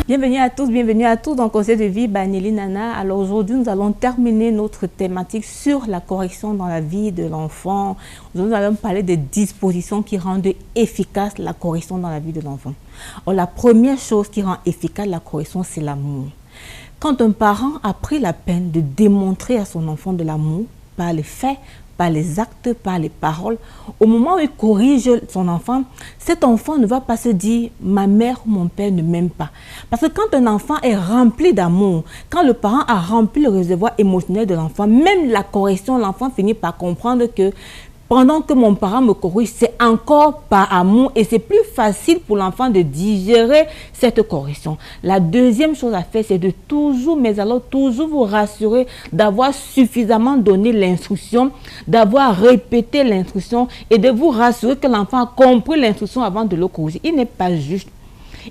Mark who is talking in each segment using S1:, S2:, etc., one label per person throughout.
S1: Bienvenue à tous, bienvenue à tous dans le Conseil de vie Nelly Nana. Alors aujourd'hui, nous allons terminer notre thématique sur la correction dans la vie de l'enfant. Nous allons parler des dispositions qui rendent efficace la correction dans la vie de l'enfant. Alors la première chose qui rend efficace la correction, c'est l'amour. Quand un parent a pris la peine de démontrer à son enfant de l'amour par les faits, par les actes, par les paroles, au moment où il corrige son enfant, cet enfant ne va pas se dire « ma mère ou mon père ne m'aime pas ». Parce que quand un enfant est rempli d'amour, quand le parent a rempli le réservoir émotionnel de l'enfant, même la correction, l'enfant finit par comprendre que pendant que mon parent me corrige, c'est encore par amour et c'est plus facile pour l'enfant de digérer cette correction. La deuxième chose à faire, c'est de toujours, mais alors toujours vous rassurer d'avoir suffisamment donné l'instruction, d'avoir répété l'instruction et de vous rassurer que l'enfant a compris l'instruction avant de le corriger. Il n'est pas juste.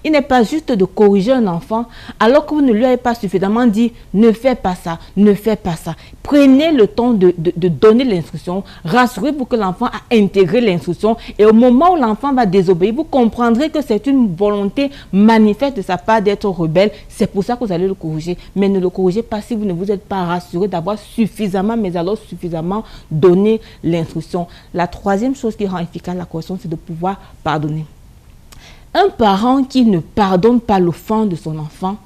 S1: Il n'est pas juste de corriger un enfant alors que vous ne lui avez pas suffisamment dit « ne fais pas ça, ne fais pas ça ». Prenez le temps de donner l'instruction, rassurez pour que l'enfant a intégré l'instruction et au moment où l'enfant va désobéir, vous comprendrez que c'est une volonté manifeste de sa part d'être rebelle. C'est pour ça que vous allez le corriger. Mais ne le corrigez pas si vous ne vous êtes pas rassuré d'avoir suffisamment, mais alors suffisamment donné l'instruction. La troisième chose qui rend efficace la correction, c'est de pouvoir pardonner. Un parent qui ne pardonne pas l'offense de son enfant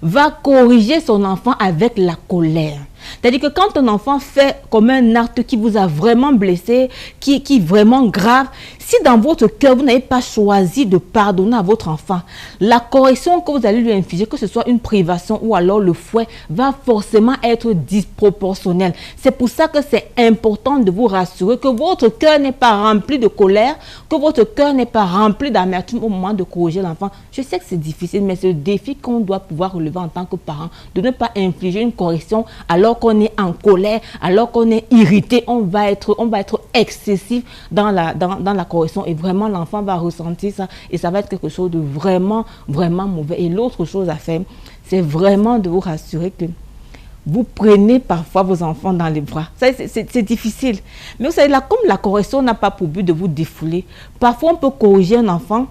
S1: va corriger son enfant avec la colère. C'est-à-dire que quand un enfant fait comme un acte qui vous a vraiment blessé, qui est vraiment grave, si dans votre cœur, vous n'avez pas choisi de pardonner à votre enfant, la correction que vous allez lui infliger, que ce soit une privation ou alors le fouet, va forcément être disproportionnelle. C'est pour ça que c'est important de vous rassurer que votre cœur n'est pas rempli de colère, que votre cœur n'est pas rempli d'amertume au moment de corriger l'enfant. Je sais que c'est difficile, mais c'est le défi qu'on doit pouvoir relever en tant que parent, de ne pas infliger une correction alors qu'on est en colère, alors qu'on est irrité, on va être excessif dans la correction et vraiment l'enfant va ressentir ça et ça va être quelque chose de vraiment mauvais. Et l'autre chose à faire, c'est vraiment de vous rassurer que vous prenez parfois vos enfants dans les bras. C'est difficile. Mais vous savez, là, comme la correction n'a pas pour but de vous défouler, parfois on peut corriger un enfant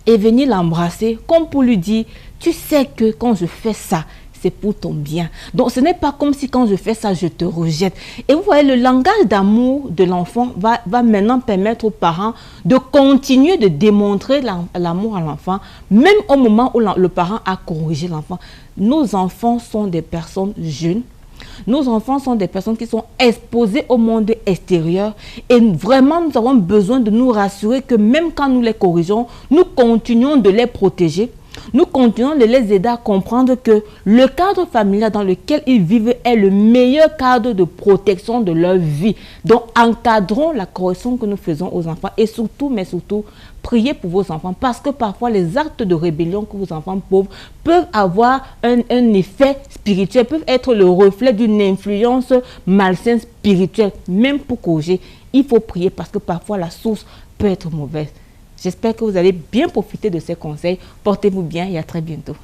S1: et venir l'embrasser comme pour lui dire, tu sais que quand je fais ça, c'est pour ton bien. Donc, ce n'est pas comme si quand je fais ça, je te rejette. Et vous voyez, le langage d'amour de l'enfant va maintenant permettre aux parents de continuer de démontrer l'amour à l'enfant, même au moment où le parent a corrigé l'enfant. Nos enfants sont des personnes jeunes. Nos enfants sont des personnes qui sont exposées au monde extérieur et vraiment nous avons besoin de nous rassurer que même quand nous les corrigeons, nous continuons de les protéger. Nous continuons de les aider à comprendre que le cadre familial dans lequel ils vivent est le meilleur cadre de protection de leur vie. Donc, encadrons la correction que nous faisons aux enfants et surtout, mais surtout, priez pour vos enfants parce que parfois les actes de rébellion que vos enfants peuvent avoir un effet spirituel, peuvent être le reflet d'une influence malsaine spirituelle. Même pour corriger, il faut prier parce que parfois la source peut être mauvaise. J'espère que vous allez bien profiter de ces conseils. Portez-vous bien et à très bientôt.